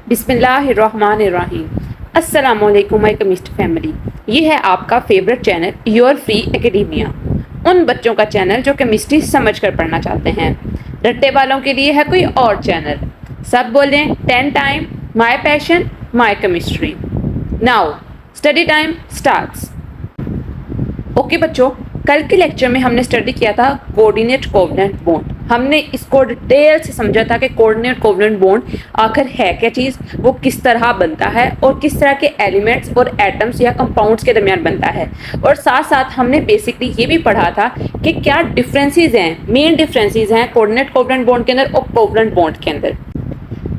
बिस्मिल्लाहिर्रहमानिर्रहीम। अस्सलामुअलैकुम my chemistry family. ये है आपका favourite channel your free academia, उन बच्चों का चैनल जो केमिस्ट्री समझ कर पढ़ना चाहते हैं। रट्टे वालों के लिए है कोई और चैनल। सब बोलें 10 time my passion my chemistry. Now study time starts. Okay बच्चों, कल के लेक्चर में हमने स्टडी किया था कोऑर्डिनेट कोवेलेंट बॉन्ड। हमने इसको डिटेल से समझा था कि कोऑर्डिनेट कोवेलेंट बॉन्ड आखिर है क्या चीज़, वो किस तरह बनता है और किस तरह के एलिमेंट्स और एटम्स या कंपाउंड्स के दरमियान बनता है। और साथ साथ हमने बेसिकली ये भी पढ़ा था कि क्या डिफरेंसेस हैं, मेन डिफरेंसेस हैं कोऑर्डिनेट कोवेलेंट बॉन्ड के अंदर और कोवेलेंट बॉन्ड के अंदर।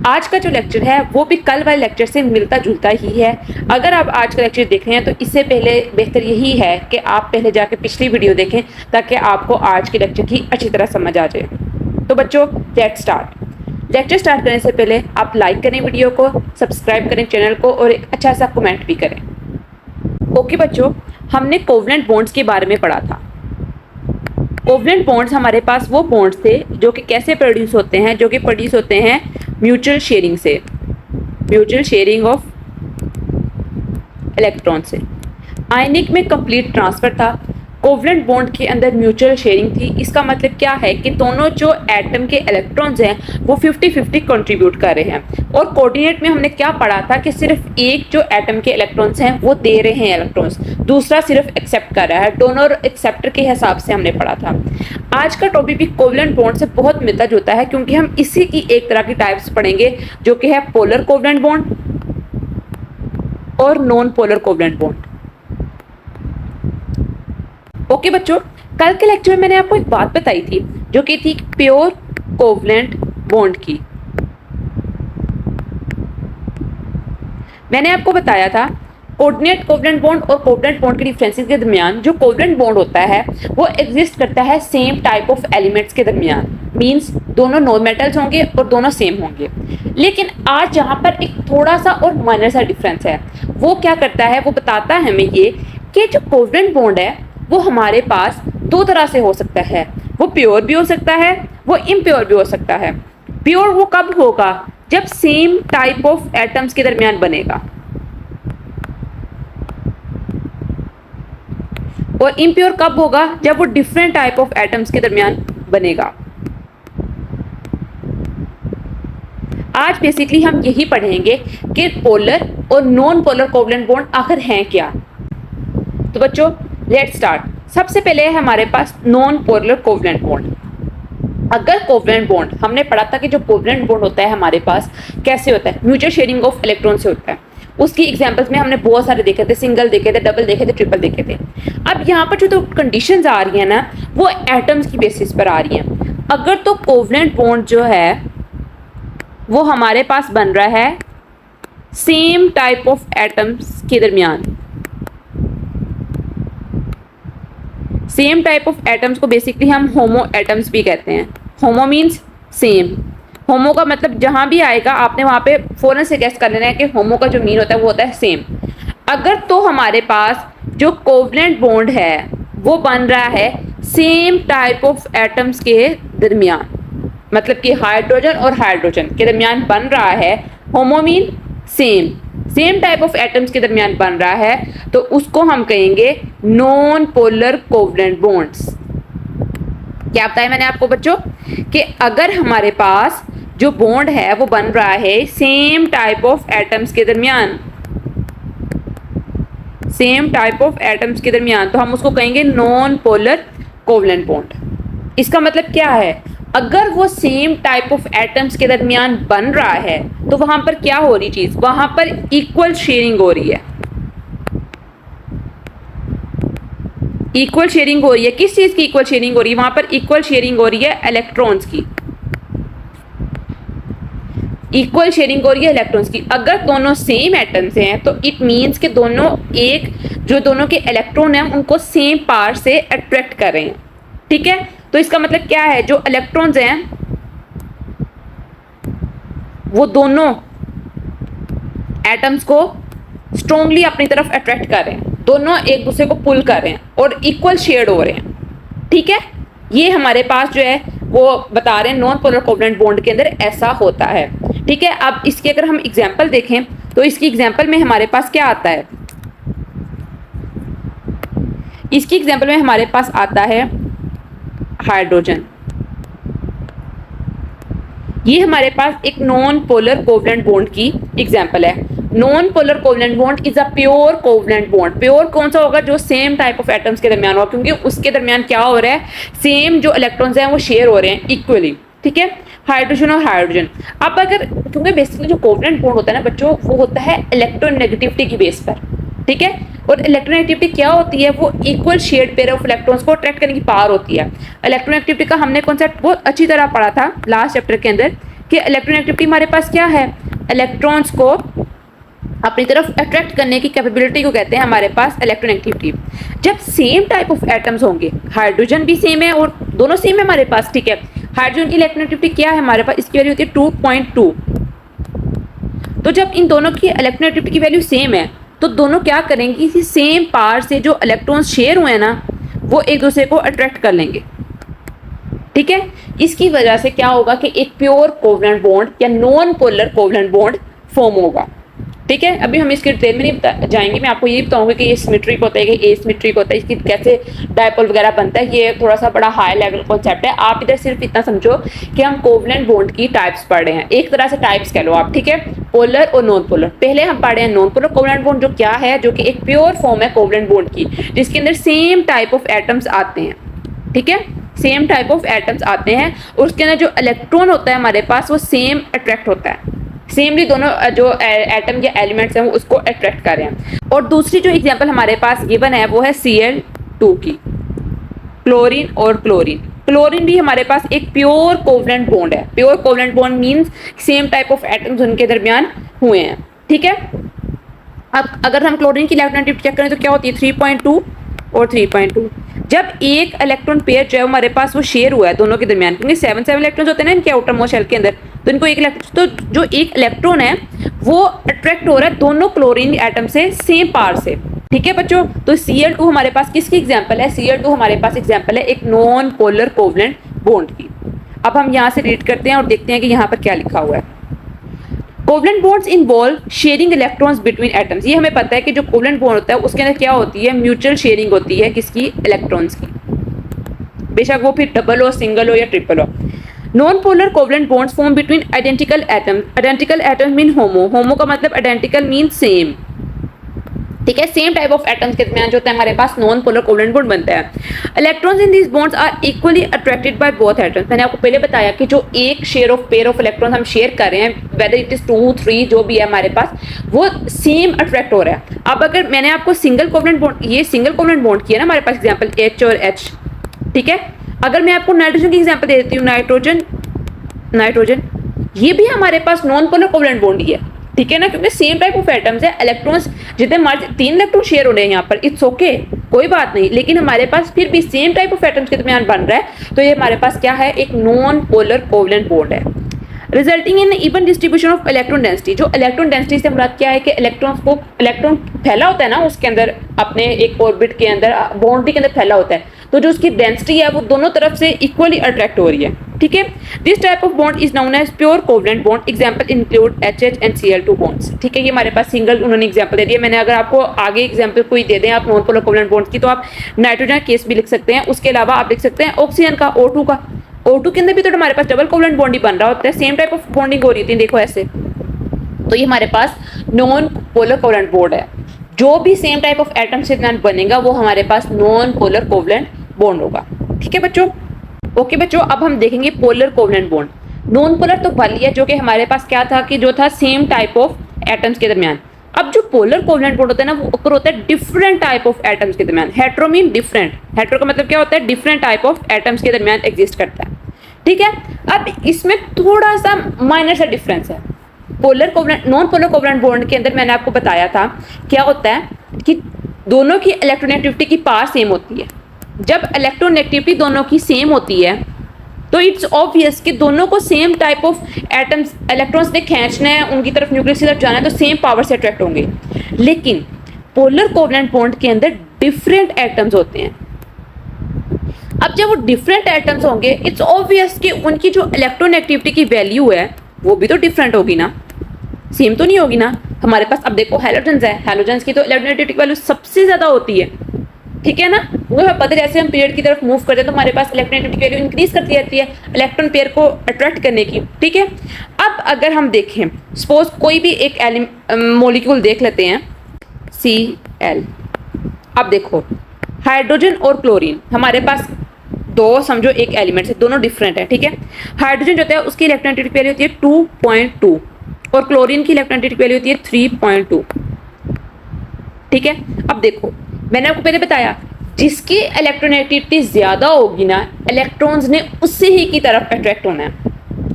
आज का जो लेक्चर है वो भी कल वाले लेक्चर से मिलता जुलता ही है। अगर आप आज का लेक्चर देख रहे हैं तो इससे पहले बेहतर यही है कि आप पहले जाके पिछली वीडियो देखें ताकि आपको आज के लेक्चर की अच्छी तरह समझ आ जाए। तो बच्चों लेट्स स्टार्ट। लेक्चर स्टार्ट करने से पहले आप लाइक करें वीडियो को, सब्सक्राइब करें चैनल को और एक अच्छा सा कमेंट भी करें। ओके बच्चों, हमने कोवेलेंट बॉन्ड्स के बारे में पढ़ा था। कोवेलेंट बॉन्ड्स हमारे पास वो बॉन्ड्स थे जो कि कैसे प्रोड्यूस होते हैं, जो कि प्रोड्यूस होते हैं म्यूचुअल शेयरिंग से, म्यूचुअल शेयरिंग ऑफ इलेक्ट्रॉन से। आयनिक में कंप्लीट ट्रांसफर था, कोवेलेंट बॉन्ड के अंदर म्यूचुअल शेयरिंग थी। इसका मतलब क्या है कि दोनों जो एटम के इलेक्ट्रॉन्स हैं वो 50-50 कंट्रीब्यूट कर रहे हैं। और कोऑर्डिनेट में हमने क्या पढ़ा था कि सिर्फ एक जो एटम के इलेक्ट्रॉन्स हैं वो दे रहे हैं इलेक्ट्रॉन्स, दूसरा सिर्फ एक्सेप्ट कर रहा है। डोनर एक्सेप्टर के हिसाब से हमने पढ़ा था। आज का टॉपिक भी कोवेलेंट बॉन्ड से बहुत मिलता जुलता है क्योंकि हम इसी की एक तरह की टाइप्स पढ़ेंगे जो कि है पोलर कोवेलेंट बॉन्ड और non polar covalent bond. Okay बच्चों, कल के लेक्चर में मैंने आपको एक बात बताई थी जो कि थी प्योर कोवेलेंट बॉन्ड की। मैंने आपको बताया था कोऑर्डिनेट कोवेलेंट बॉन्ड और कोवेलेंट बॉन्ड के डिफरेंसेस के दरमियान जो कोवेलेंट बॉन्ड होता है वो एग्जिस्ट करता है सेम टाइप ऑफ एलिमेंट्स के दरमियान। मींस दोनों नॉन मेटल्स होंगे और दोनों सेम होंगे। लेकिन आज यहाँ पर एक थोड़ा सा और माइनर सा डिफरेंस है। वो क्या करता है, वो बताता है हमें ये कि जो कोवेलेंट बॉन्ड है वो हमारे पास दो तरह से हो सकता है। वो प्योर भी हो सकता है, वो इम्प्योर भी हो सकता है। प्योर वो कब होगा, जब सेम टाइप ऑफ एटम्स के दरमियान बनेगा, और इम्प्योर कब होगा, जब वो डिफरेंट टाइप ऑफ एटम्स के दरमियान बनेगा। आज बेसिकली हम यही पढ़ेंगे कि पोलर और नॉन पोलर कोवेलेंट बॉन्ड आखिर हैं क्या। तो बच्चों लेट्स स्टार्ट। सबसे पहले है हमारे पास नॉन पोलर कोवेलेंट बॉन्ड। अगर कोवेलेंट बॉन्ड हमने पढ़ा था कि जो कोवेलेंट बॉन्ड होता है हमारे पास कैसे होता है, म्यूचुअल शेयरिंग ऑफ इलेक्ट्रॉन से होता है। उसकी एग्जांपल्स में हमने बहुत सारे देखे थे, सिंगल देखे थे, डबल देखे थे, ट्रिपल देखे थे। अब यहाँ पर जो तो कंडीशंस आ रही है ना वो एटम्स की बेसिस पर आ रही हैं। अगर तो कोवेलेंट बॉन्ड जो है वो हमारे पास बन रहा है सेम टाइप ऑफ एटम्स के दरमियान। सेम टाइप ऑफ एटम्स को बेसिकली हम होमो एटम्स भी कहते हैं। होमो मीन्स सेम। होमो का मतलब जहां भी आएगा आपने वहां पे फौरन से गेस कर लेना है कि होमो का जो मीन होता है वो होता है सेम। अगर तो हमारे पास जो कोवेलेंट बॉन्ड है वो बन रहा है सेम टाइप ऑफ एटम्स के दरमियान, मतलब कि हाइड्रोजन और हाइड्रोजन के दरमियान बन रहा है, homo mean same, same type of atoms के दरमियान बन रहा है, तो उसको हम कहेंगे नॉन पोलर कोवेलेंट बॉन्ड्स। क्या बताया मैंने आपको बच्चों कि अगर हमारे पास जो बॉन्ड है वो बन रहा है सेम टाइप ऑफ एटम्स के दरमियान, सेम टाइप ऑफ एटम्स के दरमियान, तो हम उसको कहेंगे नॉन पोलर कोवेलेंट बॉन्ड। इसका मतलब क्या है, अगर वो सेम टाइप ऑफ एटम्स के दरमियान बन रहा है तो वहां पर क्या हो रही चीज, वहां पर इक्वल शेयरिंग हो रही है। इक्वल शेयरिंग हो रही है, किस चीज की इक्वल शेयरिंग हो रही है, वहां पर इक्वल शेयरिंग हो रही है इलेक्ट्रॉन्स की। इक्वल शेयरिंग हो रही है इलेक्ट्रॉन्स की। अगर दोनों सेम एटम्स हैं तो इट मींस कि दोनों एक जो दोनों के इलेक्ट्रॉन हैं उनको सेम पार से अट्रैक्ट कर रहे हैं। ठीक है, तो इसका मतलब क्या है, जो इलेक्ट्रॉन्स हैं वो दोनों एटम्स को स्ट्रांगली अपनी तरफ अट्रैक्ट कर रहे हैं, दोनों एक दूसरे को पुल कर रहे हैं और इक्वल शेयर्ड हो रहे हैं। ठीक है, ये हमारे पास जो है वो बता रहे हैं नॉन पोलर कोवेलेंट बॉन्ड के अंदर ऐसा होता है। ठीक है, अब इसके अगर हम एग्जाम्पल देखें तो इसकी एग्जाम्पल में हमारे पास क्या आता है, इसकी एग्जाम्पल में हमारे पास आता है हाइड्रोजन। ये हमारे पास एक नॉन पोलर कोवलेंट बॉन्ड की एग्जाम्पल है। Non polar covalent bond is a pure covalent bond. Pure कौन सा होगा, जो सेम टाइप ऑफ एटम्स के दरमियान होगा, क्योंकि उसके दरमियान क्या हो रहा है, सेम जो इलेक्ट्रॉन्स हैं वो शेयर हो रहे हैं इक्वली। ठीक है, हाइड्रोजन और हाइड्रोजन। अब अगर, क्योंकि बेसिकली जो कोवलेंट बॉन्ड होता है ना बच्चों, वो होता है इलेक्ट्रोनेगेटिविटी की बेस पर। ठीक है, और इलेक्ट्रोनेगेटिविटी क्या होती है, वो equal shared pair of electrons को अट्रैक्ट करने की पावर होती है। इलेक्ट्रोनेगेटिविटी का हमने कॉन्सेप्ट बहुत अच्छी तरह पढ़ा था लास्ट चैप्टर के अंदर कि इलेक्ट्रोनेगेटिविटी हमारे पास क्या है, इलेक्ट्रॉन्स को अपनी तरफ अट्रैक्ट करने की कैपेबिलिटी को कहते हैं हमारे पास इलेक्ट्रोनेगेटिविटी। जब सेम टाइप ऑफ एटम्स होंगे, हाइड्रोजन भी सेम है और दोनों सेम है हमारे पास। ठीक है, हाइड्रोजन की इलेक्ट्रोनेगेटिविटी क्या है हमारे पास, इसकी वैल्यू होती है 2.2। तो जब इन दोनों की इलेक्ट्रोनेगेटिविटी की वैल्यू सेम है तो दोनों क्या करेंगे, इसी सेम पार से जो इलेक्ट्रॉन्स शेयर हुए हैं ना, वो एक दूसरे को अट्रैक्ट कर लेंगे। ठीक है, इसकी वजह से क्या होगा कि एक प्योर कोवलेंट बॉन्ड या non polar covalent bond form होगा। ठीक है, अभी हम इसके डिटेल में नहीं जाएंगे, मैं आपको ये बताऊंगा कि ये सिमेट्रिक होता है कि एसिमेट्रिक होता है, इसकी कैसे डायपोल वगैरह बनता है। ये थोड़ा सा बड़ा हाई लेवल कॉन्सेप्ट है। आप इधर सिर्फ इतना समझो कि हम कोवलेंट बॉन्ड की टाइप्स पढ़ रहे हैं, एक तरह से टाइप्स कह लो आप। ठीक है, पोलर और नॉन पोलर। पहले हम पढ़ रहे हैं नॉन पोलर कोवलेंट बॉन्ड, जो क्या है, जो कि एक प्योर फॉर्म है कोवलेंट बॉन्ड की, जिसके अंदर सेम टाइप ऑफ एटम्स आते हैं। ठीक है, सेम टाइप ऑफ एटम्स आते हैं और उसके अंदर जो इलेक्ट्रॉन होता है हमारे पास वो सेम अट्रैक्ट होता है, सेमली दोनों जो एटम या एलिमेंट्स हैं वो उसको अट्रैक्ट कर रहे हैं। और दूसरी जो एग्जांपल हमारे पास गिवन है वो है Cl2 की, क्लोरीन और क्लोरीन। क्लोरीन भी हमारे पास एक प्योर कोवलेंट बॉन्ड है। Pure covalent bond means same type of atoms उनके दरमियान हुए हैं। ठीक है, अब अगर हम क्लोरीन की इलेक्ट्रोनेगेटिविटी चेक करें तो क्या होती है, 3.2 और 3.2। जब एक इलेक्ट्रॉन पेयर जो है हमारे पास वो शेयर हुआ है दोनों के दरमियान, क्योंकि 7 इलेक्ट्रॉन्स होते हैं ना इनके आउटर मोस्ट शेल के अंदर, तो इनको एक इलेक्ट्रॉन, तो जो एक इलेक्ट्रॉन है वो अट्रैक्ट हो रहा है दोनों क्लोरीन एटम से सेम पार से। ठीक है बच्चों, तो Cl2 हमारे पास किसकी एग्जांपल है, Cl2 हमारे पास एग्जांपल है एक नॉन पोलर कोवलेंट बॉन्ड की। अब हम यहाँ से रीड करते हैं और देखते हैं कि यहाँ पर क्या लिखा हुआ है। Covalent bonds involve sharing electrons between atoms. ये हमें पता है कि जो कोवलेंट बॉन्ड होता है उसके अंदर क्या होती है, म्यूचुअल शेयरिंग होती है, किसकी, इलेक्ट्रॉन्स की, बेशक वो फिर डबल हो, सिंगल हो या ट्रिपल हो। Non polar covalent bonds form between identical atoms. Identical atoms mean homo, homo का मतलब आइडेंटिकल मीन सेम। ठीक है, सेम टाइप ऑफ एटम्स के दरमियान जो होता है हमारे पास नॉन पोलर कोवलेंट बॉन्ड बनता है। Electrons in these bonds are equally attracted by both atoms. मैंने आपको पहले बताया कि जो एक share of pair of electron हम शेयर कर रहे हैं, वेदर इट इज 2, 3 जो भी है हमारे पास, वो सेम अट्रैक्ट हो रहा है। अब अगर मैंने आपको सिंगल कोवलेंट बॉन्ड, ये सिंगल कोवलेंट बॉन्ड किया ना हमारे पास एग्जाम्पल H और H। ठीक है, अगर मैं आपको नाइट्रोजन की एग्जाम्पल दे देती हूँ, नाइट्रोजन, ये भी हमारे पास नॉन पोलर कोवलेंट बॉन्ड ही है। ठीक है ना, क्योंकि सेम टाइप ऑफ एटम्स है, इलेक्ट्रॉन्स जितने हमारे 3 इलेक्ट्रॉन शेयर हो रहे हैं यहाँ पर, इट्स ओके, कोई बात नहीं, लेकिन हमारे पास फिर भी सेम टाइप ऑफ एटम्स के दरमियान बन रहा है, तो ये हमारे पास क्या है, एक नॉन पोलर कोवलेंट बॉन्ड है। Resulting in even distribution of electron density. जो इलेक्ट्रॉन डेंसिटी से मुराद क्या है कि इलेक्ट्रॉन फैला होता है ना उसके अंदर, अपने एक ऑर्बिट के अंदर, बाउंड्री के अंदर फैला होता है, तो जो उसकी डेंसिटी है वो दोनों तरफ से इक्वली अट्रैक्ट हो रही है। ठीक है, this type of bond is known as pure covalent bond. Example include HH and Cl2 bonds. ठीक है, ये हमारे पास सिंगल उन्होंने एग्जांपल दे दिया। मैंने अगर आपको आगे एग्जांपल कोई दे दें आप नॉन पोलर कोवलेंट बॉन्ड्स की, तो आप नाइट्रोजन केस भी लिख सकते हैं। उसके अलावा आप लिख सकते हैं ऑक्सीजन का, O2 का। O2 के अंदर भी तो हमारे पास डबल कोवलेंट बॉन्ड ही बन रहा होता है, सेम टाइप ऑफ बॉन्डिंग हो रही थी, देखो ऐसे। तो ये हमारे पास नॉन पोलर कोवलेंट बॉन्ड है। जो भी सेम टाइप ऑफ एटम से बनेगा वो हमारे पास नॉन पोलर कोवलेंट बॉन्ड होगा। ठीक है बच्चों, ओके बच्चों, अब हम देखेंगे polar covalent bond. Non polar तो भर लिया, जो कि हमारे पास क्या था कि जो था सेम टाइप ऑफ एटम्स के दरमियान। अब जो पोलर कोवलेंट बॉन्ड होता है ना, वो ओकर होता है डिफरेंट टाइप ऑफ एटम्स के दरमियान। हेट्रो मीन डिफरेंट, हेट्रो का मतलब क्या होता है, डिफरेंट टाइप ऑफ एटम्स के दरमियान एग्जिस्ट करता है। ठीक है, अब इसमें थोड़ा सा माइनर सा डिफरेंस है। Polar covalent, non polar covalent bond के अंदर मैंने आपको बताया था क्या होता है कि दोनों की इलेक्ट्रोनेगेटिविटी की पावर सेम होती है। जब इलेक्ट्रोनेगेटिविटी दोनों की सेम होती है तो इट्स ऑब्वियस कि दोनों को same type of atoms, electrons ने खींचना है, उनकी तरफ न्यूक्लियस की तरफ जाना है, तो सेम पावर से अट्रैक्ट होंगे। लेकिन पोलर कोवलेंट बॉन्ड के अंदर डिफरेंट एटम्स होते हैं। अब जब वो डिफरेंट एटम्स होंगे, इट्स ऑब्वियस कि उनकी जो इलेक्ट्रोनेगेटिविटी की वैल्यू है वो भी तो डिफरेंट होगी ना, सेम तो नहीं होगी ना। हमारे पास अब देखो हैलोजेंस है, हैलोजेंस की तो इलेक्ट्रोनेगेटिविटी वैल्यू सबसे ज्यादा होती है, ठीक है ना। वो हमें पता है जैसे हम पीरियड की तरफ मूव करते हैं तो हमारे पास इलेक्ट्रोनेगेटिविटी वैल्यू इंक्रीज करती रहती है इलेक्ट्रॉन पेयर को अट्रैक्ट करने की, ठीक है। अब अगर हम देखें सपोज कोई भी एक मॉलिक्यूल देख लेते हैं Cl। अब देखो हाइड्रोजन और क्लोरीन हमारे पास दो समझो एक एलिमेंट है, दोनों डिफरेंट है, ठीक है। हाइड्रोजन जो होता है उसकी इलेक्ट्रोनेगेटिविटी वैल्यू होती है 2.2 और क्लोरीन की इलेक्ट्रोनेगेटिविटी वैल्यू होती है 3.2, ठीक है। अब देखो मैंने आपको पहले बताया जिसकी इलेक्ट्रोनेगेटिविटी ज्यादा होगी ना, इलेक्ट्रॉन्स ने उसी ही की तरफ अट्रैक्ट होना है।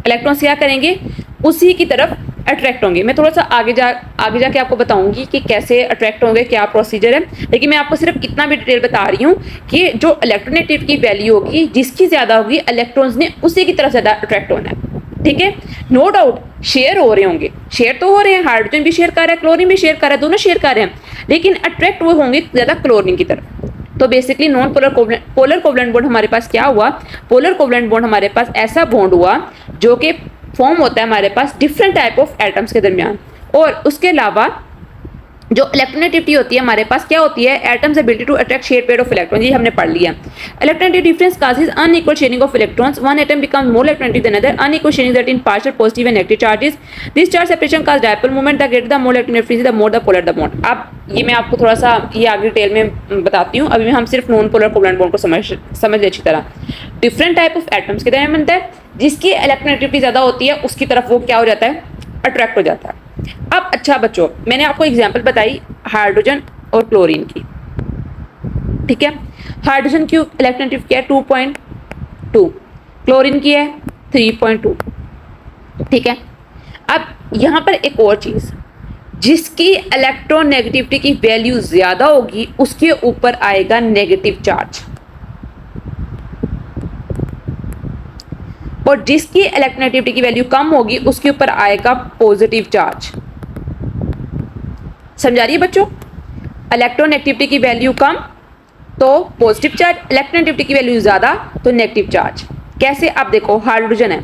इलेक्ट्रॉन्स क्या करेंगे, उसी की तरफ अट्रैक्ट होंगे। मैं थोड़ा सा आगे जाके आपको बताऊंगी कि कैसे अट्रैक्ट होंगे, क्या प्रोसीजर है, लेकिन मैं आपको सिर्फ इतना भी डिटेल बता रही हूँ कि जो इलेक्ट्रोनेगेटिविटी की वैल्यू होगी जिसकी ज्यादा होगी इलेक्ट्रॉन्स ने उसी की तरफ ज्यादा अट्रैक्ट होना है, ठीक है। नो डाउट शेयर हो रहे होंगे, शेयर तो हो रहे हैं, हाइड्रोजन भी शेयर कर रहा है, क्लोरीन भी शेयर कर रहा है, दोनों शेयर कर रहे हैं, लेकिन अट्रैक्ट वो होंगे ज्यादा क्लोरीन की तरफ। तो basically non polar covalent bond हमारे पास क्या हुआ, पोलर कोवलेंट बॉन्ड हमारे पास ऐसा बॉन्ड हुआ जो कि फॉर्म होता है हमारे पास डिफरेंट टाइप ऑफ एटम्स के दरमियान। और उसके अलावा जो इलेक्ट्रोनेगेटिविटी होती है हमारे पास क्या होती है, atoms ability to attract share pair of electron, ये हमने पढ़ लिया। Electronegative difference causes unequal sharing of electrons, one atom becomes more electronegative than another, unequal sharing that in partial positive and negative charges, this charge separation causes dipole moment, the greater the more electronegativity the more the polar the bond। अब ये मैं आपको थोड़ा सा ये आगे detail में बताती हूँ, अभी हम सिर्फ नॉन पोलर कोवलेंट बॉन्ड को समझ ले अच्छी तरह। डिफरेंट टाइप ऑफ एटम्स के दरमियान बनता है, जिसकी इलेक्ट्रोनेगेटिविटी ज्यादा होती है उसकी तरफ वो क्या हो जाता है, अट्रैक्ट हो जाता है। अब अच्छा बच्चों मैंने आपको एग्जांपल बताई हाइड्रोजन और क्लोरीन की, ठीक है। हाइड्रोजन की इलेक्ट्रोनेगेटिविटी क्या है 2.2, क्लोरीन की है 3.2, ठीक है। अब यहां पर एक और चीज, जिसकी इलेक्ट्रोनेगेटिविटी की वैल्यू ज्यादा होगी उसके ऊपर आएगा नेगेटिव चार्ज, और जिसकी इलेक्ट्रोनेगेटिविटी की वैल्यू कम होगी उसके ऊपर आएगा पॉजिटिव चार्ज। समझा रही है बच्चों, इलेक्ट्रोनेगेटिविटी की वैल्यू कम तो पॉजिटिव चार्ज, इलेक्ट्रोनेगेटिविटी की वैल्यू ज्यादा तो नेगेटिव चार्ज। कैसे, आप देखो हाइड्रोजन है,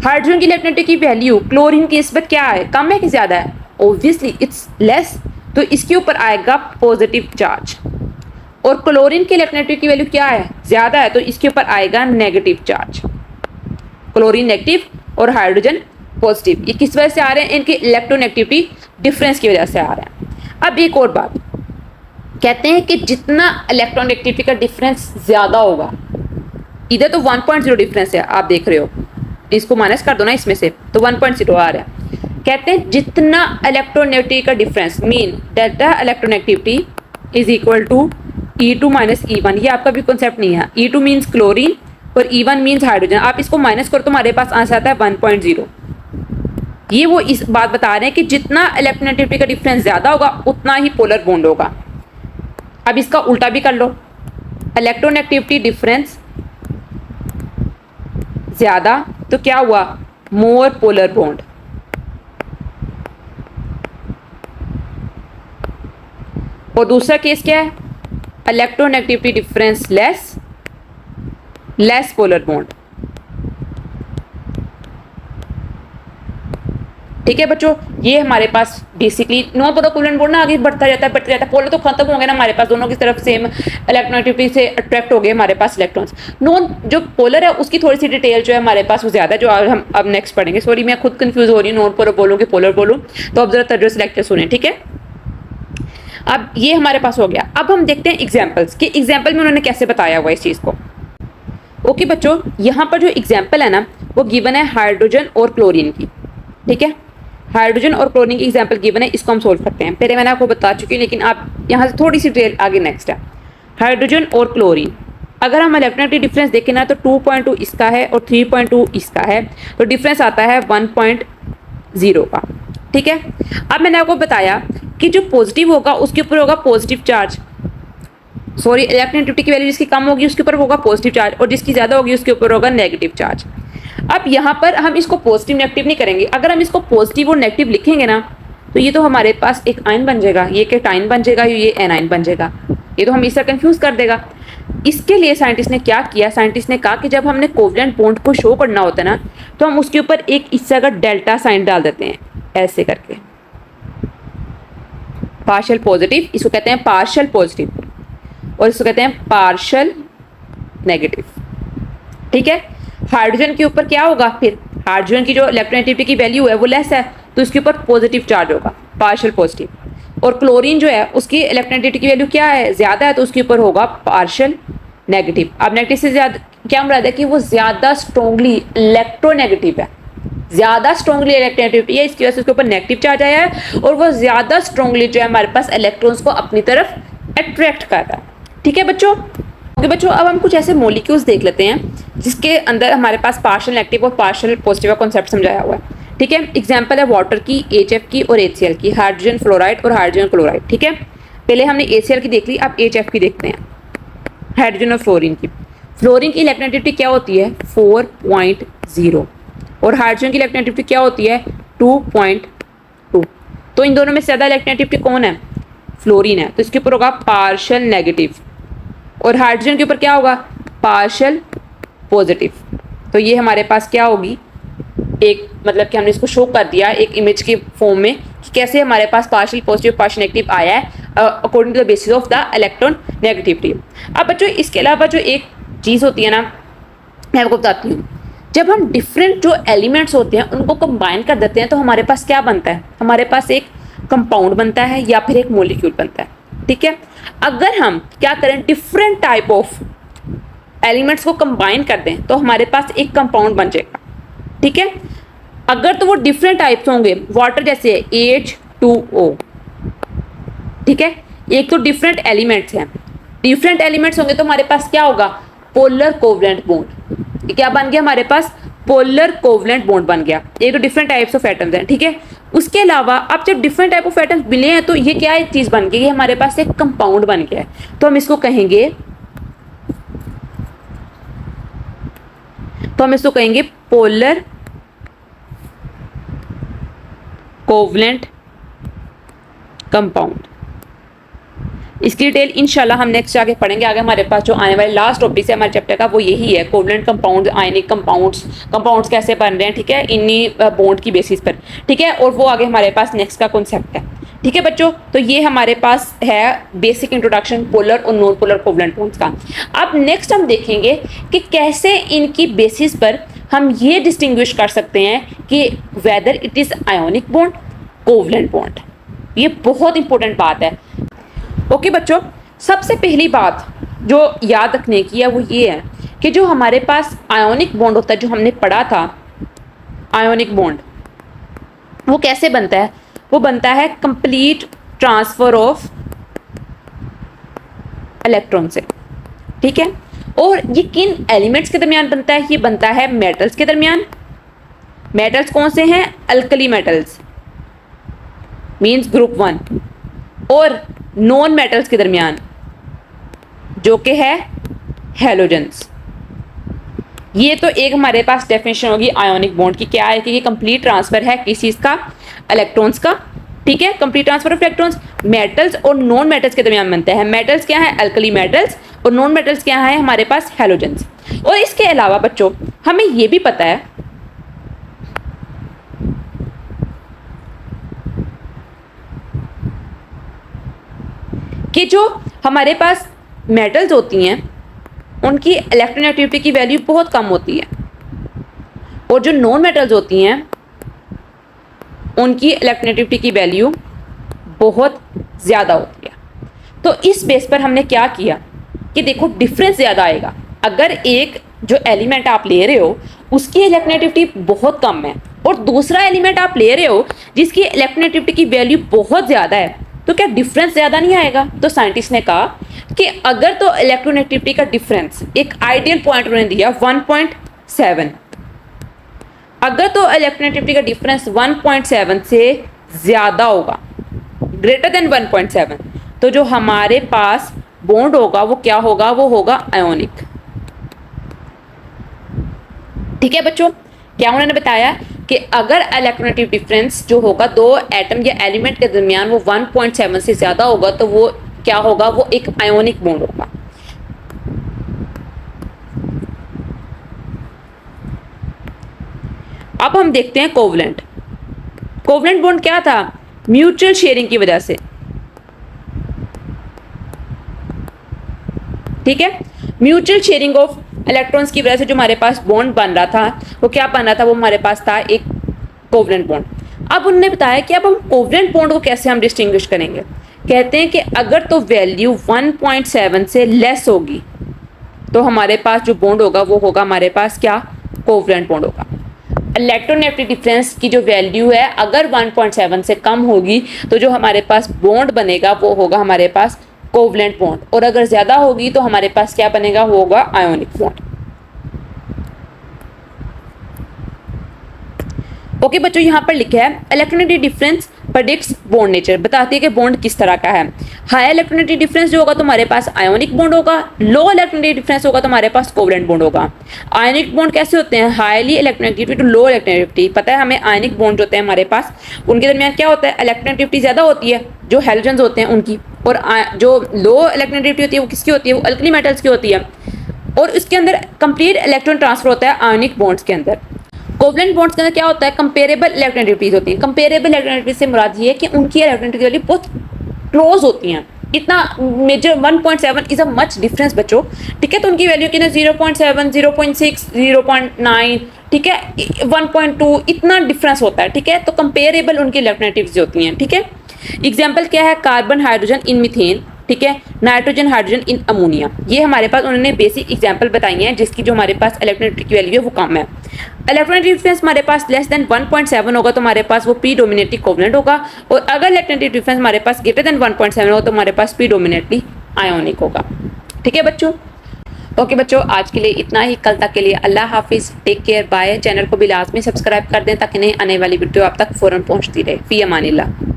हाइड्रोजन की इलेक्ट्रोनेगेटिविटी की वैल्यू क्लोरीन की निस्बत क्या है, कम है कि ज्यादा है, ऑब्वियसली इट्स लेस, तो इसके ऊपर आएगा पॉजिटिव चार्ज। और क्लोरीन की इलेक्ट्रोनेगेटिविटी की वैल्यू क्या है, ज्यादा है, तो इसके ऊपर आएगा नेगेटिव चार्ज। क्लोरीन नेगेटिव और हाइड्रोजन पॉजिटिव, ये किस वजह से आ रहे हैं, इनकी इलेक्ट्रोनेगेटिविटी डिफरेंस की वजह से आ रहे हैं। अब एक और बात कहते हैं कि जितना इलेक्ट्रोनेगेटिविटी का डिफरेंस ज्यादा होगा, इधर तो 1.0 डिफरेंस है आप देख रहे हो, इसको माइनस कर दो ना इसमें से तो 1.0 आ रहा है। कहते हैं जितना इलेक्ट्रोनेगेटिविटी का difference mean delta electronegativity is equal to E2 minus E1, ये आपका भी कॉन्सेप्ट नहीं है। E2 मीन्स क्लोरीन और E1 मीन्स हाइड्रोजन, आप इसको माइनस करो तो हमारे पास आंसर आता है 1.0। ये वो इस बात बता रहे हैं कि जितना इलेक्ट्रोनेगेटिविटी का डिफरेंस ज्यादा होगा उतना ही पोलर बॉन्ड होगा। अब इसका उल्टा भी कर लो, इलेक्ट्रोनेगेटिविटी डिफरेंस ज्यादा तो क्या हुआ, मोर पोलर बॉन्ड। और दूसरा केस क्या है, electronegativity difference less polar bond. ठीक है बच्चों, ये हमारे पास basically non polar covalent bond ना आगे बढ़ता जाता है। पोलर तो खत्म हो गया ना हमारे पास, दोनों की तरफ सेम इलेक्ट्रोनेगेटिविटी से अट्रैक्ट हो गए हमारे पास इलेक्ट्रॉन्स। नॉन जो पोलर है उसकी थोड़ी सी डिटेल जो है हमारे पास वो ज्यादा है, जो हम अब नेक्स्ट पढ़ेंगे। सॉरी मैं खुद कंफ्यूज हो रही हूँ, नॉन पोलर बोलूँ कि पोलर बोलूँ, तो अब जरा तर्जुमे से लेक्चर सुने, ठीक है। अब ये हमारे पास हो गया। अब हम देखते हैं एग्जाम्पल्स कि एग्जाम्पल में उन्होंने कैसे बताया हुआ इस चीज को। ओके बच्चों, यहाँ पर जो एग्जाम्पल है ना वो गिवन है हाइड्रोजन और क्लोरीन की, ठीक है। हाइड्रोजन और क्लोरीन की एग्जाम्पल गिवन है, इसको हम सोल्व करते हैं। पहले मैंने आपको बता चुकी हूँ लेकिन आप यहाँ से थोड़ी सी डिटेल आगे नेक्स्ट है। हाइड्रोजन और क्लोरीन, अगर हम इलेक्ट्रोनेगेटिव डिफरेंस देखें ना तो 2.2 इसका है और 3.2 इसका है, तो डिफरेंस आता है 1.0 का, ठीक है। अब मैंने आपको बताया कि जो पॉजिटिव होगा उसके ऊपर होगा पॉजिटिव चार्ज, सॉरी इलेक्ट्रोनेगेटिविटी की वैल्यू जिसकी कम होगी उसके ऊपर होगा पॉजिटिव चार्ज और जिसकी ज्यादा होगी उसके ऊपर होगा नेगेटिव चार्ज। अब यहाँ पर हम इसको पॉजिटिव नेगेटिव नहीं करेंगे, अगर हम इसको पॉजिटिव और नेगेटिव लिखेंगे ना तो ये तो हमारे पास एक आयन बन जाएगा, ये कैटायन बन जाएगा, ये एनायन बन जाएगा, ये तो हम इससे कंफ्यूज कर देगा। इसके लिए साइंटिस्ट ने क्या किया, साइंटिस्ट ने कहा कि जब हमने कोवलेंट बॉन्ड को शो करना होता है ना, तो हम उसके ऊपर एक इस तरह का डेल्टा साइन डाल देते हैं, ऐसे करके, पार्शियल पॉजिटिव, इसको कहते हैं पार्शियल पॉजिटिव, और इसको कहते हैं पार्शियल नेगेटिव। ठीक है, हाइड्रोजन के ऊपर क्या होगा, फिर हाइड्रोजन की जो इलेक्ट्रोनेगेटिविटी की वैल्यू है वो लेस है, तो इसके ऊपर पॉजिटिव चार्ज होगा, पार्शियल पॉजिटिव। और क्लोरीन जो है उसकी इलेक्ट्रोनेगेटिविटी की वैल्यू क्या है, ज़्यादा है, तो उसके ऊपर होगा पार्शियल नेगेटिव। अब नेगेटिव से ज़्यादा क्या मुराद है कि वो ज़्यादा स्ट्रॉन्गली इलेक्ट्रोनेगेटिव है, ज़्यादा स्ट्रॉन्गली इलेक्ट्रोनेगेटिविटी है, इसकी वजह से उसके ऊपर नेगेटिव चार्ज आया है, और वो ज़्यादा स्ट्रॉन्गली जो है हमारे पास इलेक्ट्रॉन्स को अपनी तरफ अट्रैक्ट कर रहा है। ठीक है बच्चों, ओके बच्चों, अब हम कुछ ऐसे मॉलिक्यूल्स देख लेते हैं जिसके अंदर हमारे पास पार्शियल नेगेटिव और पार्शियल पॉजिटिव का कॉन्सेप्ट समझाया हुआ है। ठीक है, एग्जांपल है वाटर की, HF की और HCl की, हाइड्रोजन फ्लोराइड और हाइड्रोजन क्लोराइड। ठीक है, पहले हमने HCl की देख ली, अब HF की देखते हैं, हाइड्रोजन और फ्लोरीन की। फ्लोरीन की इलेक्ट्रोनेगेटिविटी क्या होती है, 4.0, और हाइड्रोजन की इलेक्ट्रोनेगेटिविटी क्या होती है, 2.2। तो इन दोनों में ज़्यादा इलेक्ट्रोनेगेटिविटी कौन है, फ्लोरीन है, तो इसके ऊपर होगा पार्शियल नेगेटिव, और हाइड्रोजन के ऊपर क्या होगा, पार्शियल पॉजिटिव। तो ये हमारे पास क्या होगी, एक मतलब कि हमने इसको शो कर दिया एक इमेज के फॉर्म में कि कैसे हमारे पास पार्शियल पॉजिटिव पार्शियल नेगेटिव आया है according to the basis of the electron negativity. अब बच्चों इसके अलावा जो एक चीज़ होती है ना, मैं आपको बताती हूँ, जब हम डिफरेंट जो एलिमेंट्स होते हैं उनको कंबाइन कर देते हैं तो हमारे पास क्या बनता है, हमारे पास एक कंपाउंड बनता है या फिर एक मॉलिक्यूल बनता है। ठीक है, अगर हम क्या करें, डिफरेंट टाइप ऑफ एलिमेंट्स को कंबाइन कर दें तो हमारे पास एक कंपाउंड बन जाएगा। ठीक है, अगर तो वो डिफरेंट टाइप्स होंगे, वाटर जैसे H2O। ठीक है, एक तो डिफरेंट एलिमेंट्स हैं, डिफरेंट एलिमेंट्स होंगे तो हमारे पास क्या होगा, पोलर कोवलेंट बॉन्ड। क्या बन गया हमारे पास, पोलर कोवलेंट बॉन्ड बन गया। एक तो डिफरेंट टाइप्स ऑफ एटम्स हैं। ठीक है, उसके अलावा अब जब डिफरेंट टाइप ऑफ एटम्स मिले हैं तो ये क्या एक चीज बन गई, हमारे पास एक कंपाउंड बन गया है, तो हम इसको कहेंगे, पोलर कोवलेंट कंपाउंड। इसकी डिटेल इंशाल्लाह हम नेक्स्ट आगे पढ़ेंगे। आगे हमारे पास जो आने वाले लास्ट टॉपिक है हमारे चैप्टर का वो यही है, कोवलेंट कंपाउंड, आयनिक कंपाउंड्स कैसे बन रहे हैं। ठीक है, इन्हीं बॉन्ड की बेसिस पर। ठीक है, और वो आगे हमारे पास नेक्स्ट का कॉन्सेप्ट है। ठीक है बच्चों, तो ये हमारे पास है बेसिक इंट्रोडक्शन पोलर और नॉन पोलर कोवलेंट बॉन्ड्स का। अब नेक्स्ट हम देखेंगे कि कैसे इनकी बेसिस पर हम ये डिस्टिंग्विश कर सकते हैं कि whether it is ionic bond, covalent bond. ये बहुत इंपॉर्टेंट बात है। ओके बच्चों, सबसे पहली बात जो याद रखने की है वो ये है कि जो हमारे पास आयोनिक बॉन्ड होता है, जो हमने पढ़ा था आयोनिक बॉन्ड, वो कैसे बनता है, वो बनता है कंप्लीट ट्रांसफर ऑफ इलेक्ट्रॉन से। ठीक है, और ये किन एलिमेंट्स के दरमियान बनता है, ये बनता है मेटल्स के दरमियान। मेटल्स कौन से हैं, अल्कली मेटल्स मींस ग्रुप 1, और नॉन मेटल्स के दरमियान जो कि है हैलोजेंस। ये तो एक हमारे पास डेफिनेशन होगी आयोनिक बॉन्ड की, क्या है कि ये कंप्लीट ट्रांसफर है किस चीज़ का, इलेक्ट्रॉन्स का। ठीक है, complete transfer of electrons metals और नॉन मेटल्स के दरमियान बनता है। मेटल्स क्या है, अल्कली मेटल्स, और नॉन मेटल्स क्या है हमारे पास, हैलोजेंस। और इसके अलावा बच्चों हमें ये भी पता है कि जो हमारे पास मेटल्स होती हैं उनकी इलेक्ट्रोनेगेटिविटी की वैल्यू बहुत कम होती है, और जो नॉन मेटल्स होती हैं उनकी इलेक्ट्रोनेगेटिविटी की वैल्यू बहुत ज़्यादा होती है। तो इस बेस पर हमने क्या किया कि देखो डिफरेंस ज़्यादा आएगा। अगर एक जो एलिमेंट आप ले रहे हो उसकी इलेक्ट्रोनेगेटिविटी बहुत कम है और दूसरा एलिमेंट आप ले रहे हो जिसकी इलेक्ट्रोनेगेटिविटी की वैल्यू बहुत ज़्यादा है, तो क्या डिफरेंस ज़्यादा नहीं आएगा। तो साइंटिस्ट ने कहा कि अगर तो इलेक्ट्रोनेगेटिविटी का डिफरेंस, एक आइडियल पॉइंट उन्होंने दिया 1.7, अगर तो इलेक्ट्रोनेगेटिविटी का डिफरेंस 1.7 से ज़्यादा होगा, ग्रेटर देन 1.7, तो जो हमारे पास बॉन्ड होगा वो क्या होगा, वो होगा आयोनिक। ठीक है बच्चों, क्या उन्होंने बताया कि अगर इलेक्ट्रोनेगेटिव डिफरेंस जो होगा दो एटम या एलिमेंट के दरमियान वो 1.7 से ज़्यादा होगा तो वो क्या होगा, वो एक आयोनिक बॉन्ड होगा। अब हम देखते हैं कोवलेंट। कोवलेंट बॉन्ड क्या था? म्यूचुअल शेयरिंग की वजह से, ठीक है, म्यूचुअल शेयरिंग ऑफ इलेक्ट्रॉन्स की वजह से जो हमारे पास बॉन्ड बन रहा था वो क्या बन रहा था? वो हमारे पास था एक कोवलेंट बॉन्ड। अब उन्होंने बताया कि अब हम कोवलेंट बॉन्ड को कैसे हम डिस्टिंग्विश करेंगे। कहते हैं कि अगर तो वैल्यू 1.7 से लेस होगी तो हमारे पास जो बॉन्ड होगा वो होगा हमारे पास क्या? कोवलेंट बॉन्ड होगा। इलेक्ट्रोनेगेटिव डिफरेंस की जो वैल्यू है अगर 1.7 से कम होगी तो जो हमारे पास बॉन्ड बनेगा वो होगा हमारे पास कोवलेंट बॉन्ड, और अगर ज्यादा होगी तो हमारे पास क्या बनेगा? होगा आयोनिक बॉन्ड। ओके बच्चों, यहाँ पर लिखा है electronegative difference predicts bond nature, बताती है कि बॉन्ड किस तरह का है। हाई इलेक्ट्रोनेगेटिव डिफरेंस जो होगा तो हमारे पास आयोनिक बॉन्ड होगा, लो इलेक्ट्रोनेगेटिव डिफरेंस होगा तो हमारे पास कोवलेंट बॉन्ड होगा। आयोनिक बॉन्ड कैसे होते हैं? Highly electronegativity to low electronegativity. पता है हमें आयोनिक बॉन्ड होते हैं हमारे पास, उनके दरमियान क्या होता है? इलेक्ट्रोनेगेटिविटी ज्यादा होती है जो हैलोजेंस होते हैं उनकी, और जो लो इलेक्ट्रोनेगेटिविटी होती है वो किसकी होती है? वो अल्कली मेटल्स की होती है, और इसके अंदर कंप्लीट इलेक्ट्रॉन ट्रांसफर होता है आयोनिक बॉन्ड्स के अंदर। कोवलेंट बॉन्ड्स के अंदर क्या होता है? कंपेरेबल इलेक्ट्रोनेगेटिविटीज होती है। कंपेरेबल इलेक्ट्रोनेगेटिविटी से मुराद ये है कि उनकी इलेक्ट्रोनेगेटिविटी वैल्यू बहुत क्लोज होती हैं, इतना major 1.7 is a much difference बच्चों, ठीक है। तो उनकी वैल्यू कितना 0.7, 0.6, 0.9, ठीक है, 1.2 इतना डिफरेंस होता है, ठीक है। तो कंपेरेबल उनकी इलेक्ट्रोनेगेटिविटीज होती हैं, ठीक है। एग्जाम्पल क्या है? कार्बन हाइड्रोजन इन मीथेन, ठीक है, नाइट्रोजन हाइड्रोजन इन अमोनिया। ये हमारे पास उन्होंने बेसिक एग्जांपल बताई हैं जिसकी जो हमारे पास इलेक्ट्रोनेगेटिविटी की वैल्यू है वो कम है। इलेक्ट्रोनेगेटिव डिफरेंस हमारे पास लेस देन 1.7 होगा तो हमारे पास वो प्रीडोमिनेटली कोवलेंट होगा, और अगर इलेक्ट्रोनेगेटिव डिफरेंस हमारे पास ग्रेटर देन 1.7 होगा तो हमारे पास प्रीडोमिनेटली आयोनिक होगा, ठीक है बच्चों। ओके बच्चों, आज के लिए इतना ही। कल तक के लिए अल्लाह हाफिज, टेक केयर, बाय। चैनल को भी लाजमी सब्सक्राइब कर दें ताकि नई आने वाली वीडियो आप तक फौरन पहुंचती रहे। फी अमानिल्लाह।